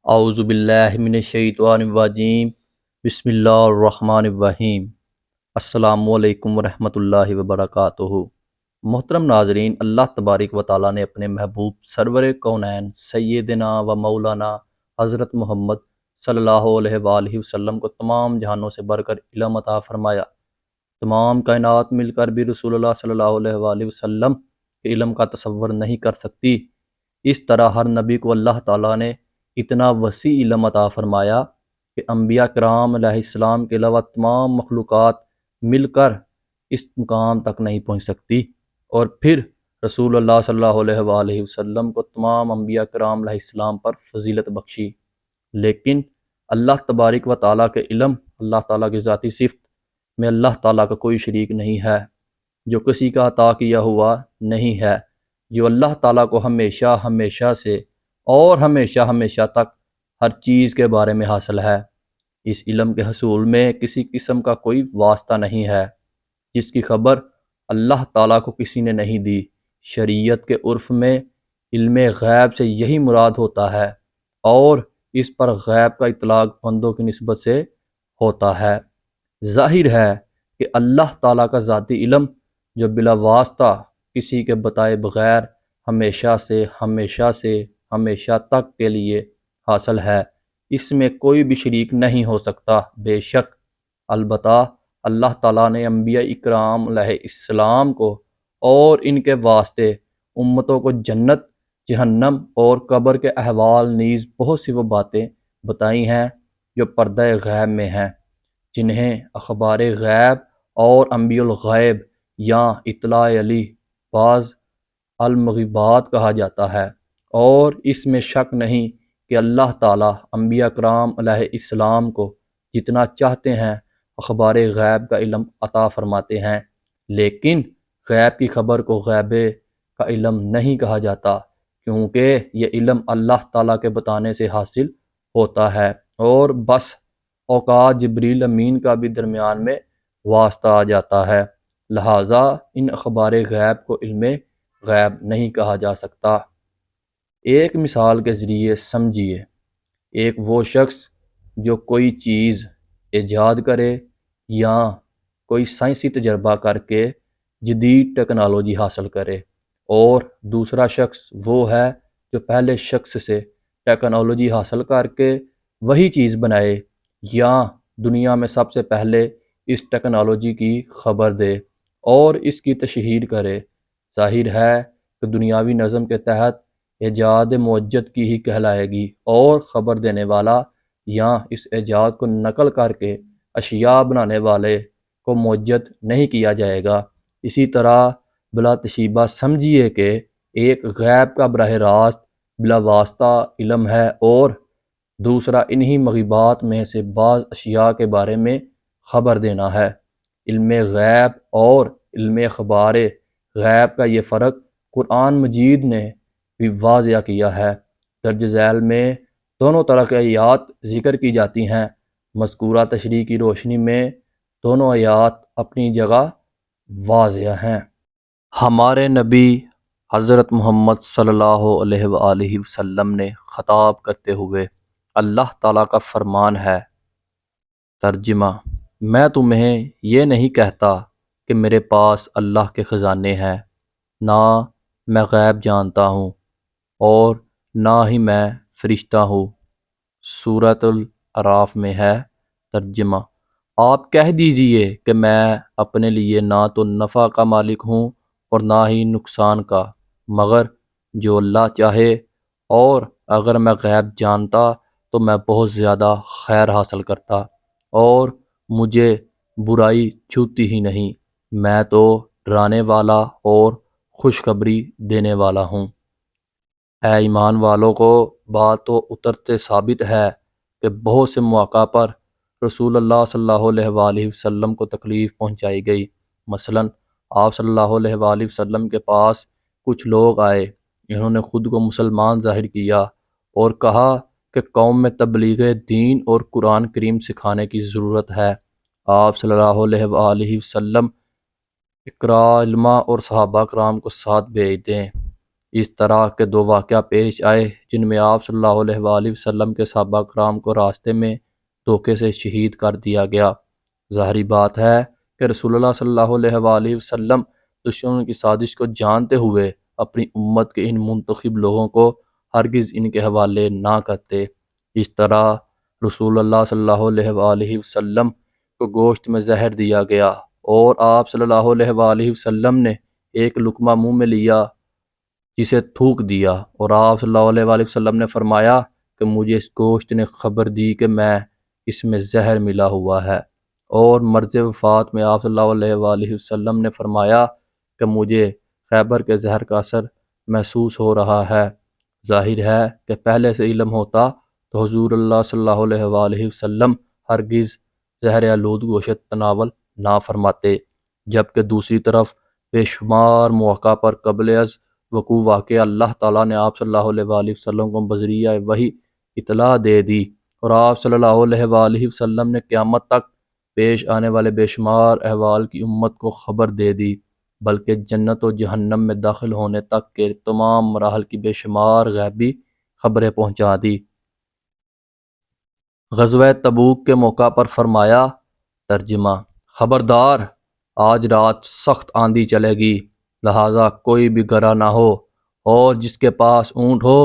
اعوذ باللہ من الشیطان الرجیم بسم اللہ الرحمن الرحیم۔ السلام علیکم ورحمۃ اللہ وبرکاتہ۔ محترم ناظرین، اللہ تبارک و تعالیٰ نے اپنے محبوب سرور کونین سیدنا و مولانا حضرت محمد صلی اللہ علیہ وآلہ وسلم کو تمام جہانوں سے بڑھ کر علم عطا فرمایا۔ تمام کائنات مل کر بھی رسول اللہ صلی اللہ علیہ وآلہ وسلم کے علم کا تصور نہیں کر سکتی۔ اس طرح ہر نبی کو اللہ تعالیٰ نے اتنا وسیع علم عطا فرمایا کہ انبیاء کرام علیہ السلام کے علاوہ تمام مخلوقات مل کر اس مقام تک نہیں پہنچ سکتی، اور پھر رسول اللہ صلی اللہ علیہ وآلہ وسلم کو تمام انبیاء کرام علیہ السلام پر فضیلت بخشی۔ لیکن اللہ تبارک و تعالیٰ کے علم، اللہ تعالیٰ کی ذاتی صفت میں اللہ تعالیٰ کا کوئی شریک نہیں ہے، جو کسی کا عطا کیا ہوا نہیں ہے، جو اللہ تعالیٰ کو ہمیشہ ہمیشہ سے اور ہمیشہ ہمیشہ تک ہر چیز کے بارے میں حاصل ہے۔ اس علم کے حصول میں کسی قسم کا کوئی واسطہ نہیں ہے، جس کی خبر اللہ تعالیٰ کو کسی نے نہیں دی۔ شریعت کے عرف میں علم غیب سے یہی مراد ہوتا ہے، اور اس پر غیب کا اطلاق بندوں کی نسبت سے ہوتا ہے۔ ظاہر ہے کہ اللہ تعالیٰ کا ذاتی علم جو بلا واسطہ کسی کے بتائے بغیر ہمیشہ سے ہمیشہ تک کے لیے حاصل ہے، اس میں کوئی بھی شریک نہیں ہو سکتا۔ بے شک البتہ اللہ تعالیٰ نے انبیاء اکرام علیہ السلام کو اور ان کے واسطے امتوں کو جنت، جہنم اور قبر کے احوال نیز بہت سی وہ باتیں بتائی ہیں جو پردہ غیب میں ہیں، جنہیں اخبار غیب اور انبیاء الغیب یا اطلاع علی بعض المغیبات کہا جاتا ہے۔ اور اس میں شک نہیں کہ اللہ تعالیٰ انبیاء کرام علیہ السلام کو جتنا چاہتے ہیں اخبار غیب کا علم عطا فرماتے ہیں، لیکن غیب کی خبر کو غیب کا علم نہیں کہا جاتا، کیونکہ یہ علم اللہ تعالیٰ کے بتانے سے حاصل ہوتا ہے، اور بس اوقات جبریل امین کا بھی درمیان میں واسطہ آ جاتا ہے، لہٰذا ان اخبار غیب کو علم غیب نہیں کہا جا سکتا۔ ایک مثال کے ذریعے سمجھیے، ایک وہ شخص جو کوئی چیز ایجاد کرے یا کوئی سائنسی تجربہ کر کے جدید ٹیکنالوجی حاصل کرے، اور دوسرا شخص وہ ہے جو پہلے شخص سے ٹیکنالوجی حاصل کر کے وہی چیز بنائے یا دنیا میں سب سے پہلے اس ٹیکنالوجی کی خبر دے اور اس کی تشہیر کرے۔ ظاہر ہے کہ دنیاوی نظم کے تحت ایجاد موجد کی ہی کہلائے گی، اور خبر دینے والا یا اس ایجاد کو نقل کر کے اشیاء بنانے والے کو موجد نہیں کیا جائے گا۔ اسی طرح بلا تشیبہ سمجھیے کہ ایک غیب کا براہ راست بلا واسطہ علم ہے، اور دوسرا انہی مغیبات میں سے بعض اشیاء کے بارے میں خبر دینا ہے۔ علم غیب اور علم اخبار غیب کا یہ فرق قرآن مجید نے بھی واضح کیا ہے۔ درج ذیل میں دونوں طرح کی آیات ذکر کی جاتی ہیں۔ مذکورہ تشریح کی روشنی میں دونوں آیات اپنی جگہ واضح ہیں۔ ہمارے نبی حضرت محمد صلی اللہ علیہ وآلہ وسلم نے خطاب کرتے ہوئے اللہ تعالیٰ کا فرمان ہے، ترجمہ: میں تمہیں یہ نہیں کہتا کہ میرے پاس اللہ کے خزانے ہیں، نہ میں غیب جانتا ہوں اور نہ ہی میں فرشتہ ہوں۔ سورۃ الاعراف میں ہے۔ ترجمہ: آپ کہہ دیجئے کہ میں اپنے لیے نہ تو نفع کا مالک ہوں اور نہ ہی نقصان کا، مگر جو اللہ چاہے، اور اگر میں غیب جانتا تو میں بہت زیادہ خیر حاصل کرتا، اور مجھے برائی چھوتی ہی نہیں۔ میں تو ڈرانے والا اور خوشخبری دینے والا ہوں۔ اے ایمان والوں کو، بات تو اترتے ثابت ہے کہ بہت سے مواقع پر رسول اللہ صلی اللہ علیہ وآلہ وسلم کو تکلیف پہنچائی گئی۔ مثلاً آپ صلی اللہ علیہ وآلہ وسلم کے پاس کچھ لوگ آئے، انہوں نے خود کو مسلمان ظاہر کیا اور کہا کہ قوم میں تبلیغ دین اور قرآن کریم سکھانے کی ضرورت ہے۔ آپ صلی اللہ علیہ وآلہ وسلم اقراء علما اور صحابہ کرام کو ساتھ بھیج دیں۔ اس طرح کے دو واقعہ پیش آئے جن میں آپ صلی اللہ علیہ وآلہ وسلم کے صحابہ کرام کو راستے میں دھوکے سے شہید کر دیا گیا۔ ظاہری بات ہے کہ رسول اللہ صلی اللہ علیہ وآلہ وسلم دشمنوں کی سازش کو جانتے ہوئے اپنی امت کے ان منتخب لوگوں کو ہرگز ان کے حوالے نہ کرتے۔ اس طرح رسول اللہ صلی اللہ علیہ وآلہ وسلم کو گوشت میں زہر دیا گیا اور آپ صلی اللہ علیہ وآلہ وسلم نے ایک لقمہ منہ میں لیا جسے تھوک دیا، اور آپ صلی اللہ علیہ وآلہ وسلم نے فرمایا کہ مجھے اس گوشت نے خبر دی کہ میں اس میں زہر ملا ہوا ہے، اور مرض وفات میں آپ صلی اللہ علیہ وآلہ وسلم نے فرمایا کہ مجھے خیبر کے زہر کا اثر محسوس ہو رہا ہے۔ ظاہر ہے کہ پہلے سے علم ہوتا تو حضور اللہ صلی اللہ علیہ وآلہ وسلم ہرگز زہر آلود گوشت تناول نہ فرماتے، جبکہ دوسری طرف بے شمار مواقع پر قبل از وقوع واقعہ اللہ تعالیٰ نے آپ صلی اللہ علیہ وآلہ وسلم کو بذریعہ وحی اطلاع دے دی، اور آپ صلی اللہ علیہ وآلہ وسلم نے قیامت تک پیش آنے والے بے شمار احوال کی امت کو خبر دے دی، بلکہ جنت و جہنم میں داخل ہونے تک کے تمام مراحل کی بے شمار غیبی خبریں پہنچا دی۔ غزوہ تبوک کے موقع پر فرمایا، ترجمہ: خبردار، آج رات سخت آندھی چلے گی، لہٰذا کوئی بھی گرا نہ ہو، اور جس کے پاس اونٹ ہو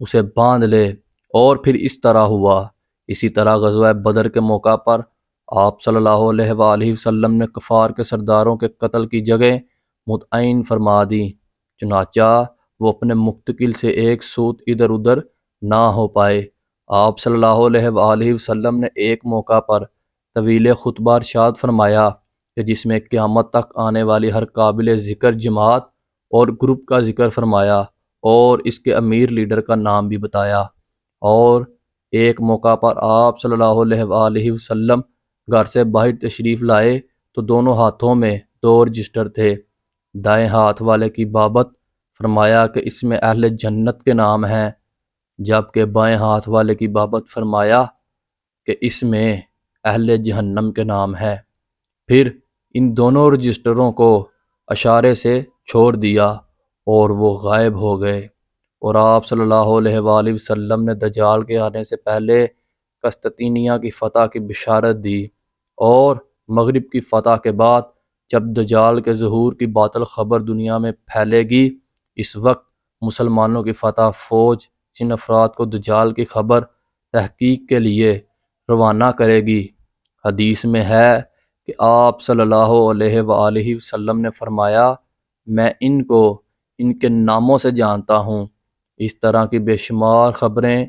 اسے باندھ لے۔ اور پھر اس طرح ہوا۔ اسی طرح غزوہ بدر کے موقع پر آپ صلی اللہ علیہ وآلہ وسلم نے کفار کے سرداروں کے قتل کی جگہ متعین فرما دی، چنانچہ وہ اپنے مقتل سے ایک سوت ادھر ادھر نہ ہو پائے۔ آپ صلی اللہ علیہ وآلہ وسلم نے ایک موقع پر طویل خطبہ ارشاد فرمایا کہ جس میں قیامت تک آنے والی ہر قابل ذکر جماعت اور گروپ کا ذکر فرمایا اور اس کے امیر لیڈر کا نام بھی بتایا۔ اور ایک موقع پر آپ صلی اللہ علیہ وآلہ وسلم گھر سے باہر تشریف لائے تو دونوں ہاتھوں میں دو رجسٹر تھے۔ دائیں ہاتھ والے کی بابت فرمایا کہ اس میں اہل جنت کے نام ہیں، جبکہ بائیں ہاتھ والے کی بابت فرمایا کہ اس میں اہل جہنم کے نام ہے۔ پھر ان دونوں رجسٹروں کو اشارے سے چھوڑ دیا اور وہ غائب ہو گئے، اور آپ صلی اللہ علیہ وآلہ وسلم نے دجال کے آنے سے پہلے قسطنطنیہ کی فتح کی بشارت دی، اور مغرب کی فتح کے بعد جب دجال کے ظہور کی باطل خبر دنیا میں پھیلے گی، اس وقت مسلمانوں کی فتح فوج جن افراد کو دجال کی خبر تحقیق کے لیے روانہ کرے گی۔ حدیث میں ہے کہ آپ صلی اللہ علیہ وآلہ وسلم نے فرمایا، میں ان کو ان کے ناموں سے جانتا ہوں۔ اس طرح کی بے شمار خبریں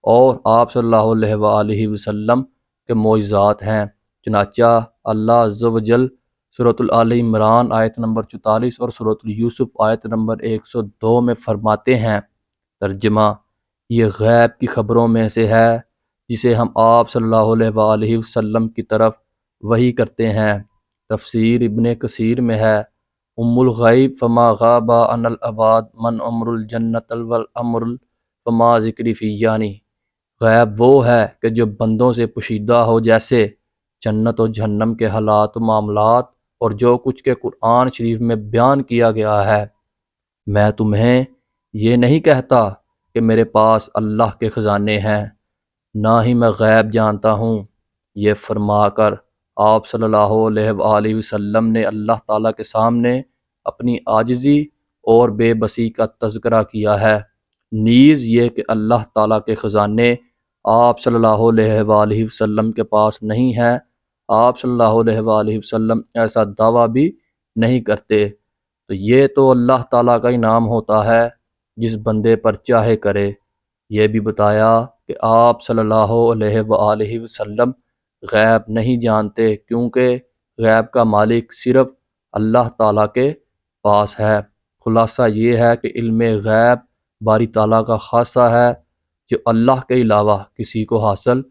اور آپ صلی اللہ علیہ وآلہ وسلم کے معجزات ہیں، چنانچہ اللہ عز و جل سورۃ آل عمران آیت نمبر 44 اور سورۃ یوسف آیت نمبر 102 میں فرماتے ہیں، ترجمہ: یہ غیب کی خبروں میں سے ہے جسے ہم آپ صلی اللہ علیہ وآلہ وسلم کی طرف وحی کرتے ہیں۔ تفسیر ابن کثیر میں ہے، ام الغیب فما غاب عن العباد من امر الجنت والامر فما ذکری فی، یعنی غیب وہ ہے کہ جو بندوں سے پوشیدہ ہو، جیسے جنت و جہنم کے حالات و معاملات اور جو کچھ کے قرآن شریف میں بیان کیا گیا ہے۔ میں تمہیں یہ نہیں کہتا کہ میرے پاس اللہ کے خزانے ہیں، نہ ہی میں غیب جانتا ہوں۔ یہ فرما کر آپ صلی اللہ علیہ وآلہ وسلم نے اللہ تعالیٰ کے سامنے اپنی عاجزی اور بے بسی کا تذکرہ کیا ہے، نیز یہ کہ اللہ تعالیٰ کے خزانے آپ صلی اللہ علیہ وآلہ وسلم کے پاس نہیں ہیں۔ آپ صلی اللہ علیہ وآلہ وسلم ایسا دعویٰ بھی نہیں کرتے، تو یہ تو اللہ تعالیٰ کا انعام ہوتا ہے جس بندے پر چاہے کرے۔ یہ بھی بتایا کہ آپ صلی اللہ علیہ وآلہ وسلم غیب نہیں جانتے، کیونکہ غیب کا مالک صرف اللہ تعالیٰ کے پاس ہے۔ خلاصہ یہ ہے کہ علم غیب باری تعالیٰ کا خاصہ ہے جو اللہ کے علاوہ کسی کو حاصل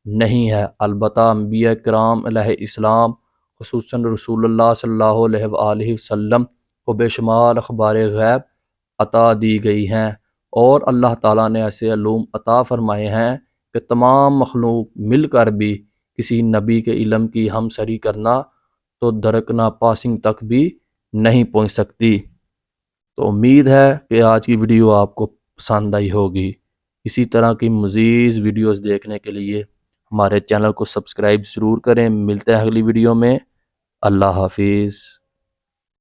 نہیں ہے۔ البتہ انبیاء کرام علیہ السلام، خصوصاً رسول اللہ صلی اللہ علیہ وآلہ وسلم کو بے شمار اخبار غیب عطا دی گئی ہیں، اور اللہ تعالیٰ نے ایسے علوم عطا فرمائے ہیں کہ تمام مخلوق مل کر بھی کسی نبی کے علم کی ہم سری کرنا تو درکنہ پاسنگ تک بھی نہیں پہنچ سکتی۔ تو امید ہے کہ آج کی ویڈیو آپ کو پسند آئی ہوگی۔ اسی طرح کی مزید ویڈیوز دیکھنے کے لیے ہمارے چینل کو سبسکرائب ضرور کریں۔ ملتے ہیں اگلی ویڈیو میں۔ اللہ حافظ۔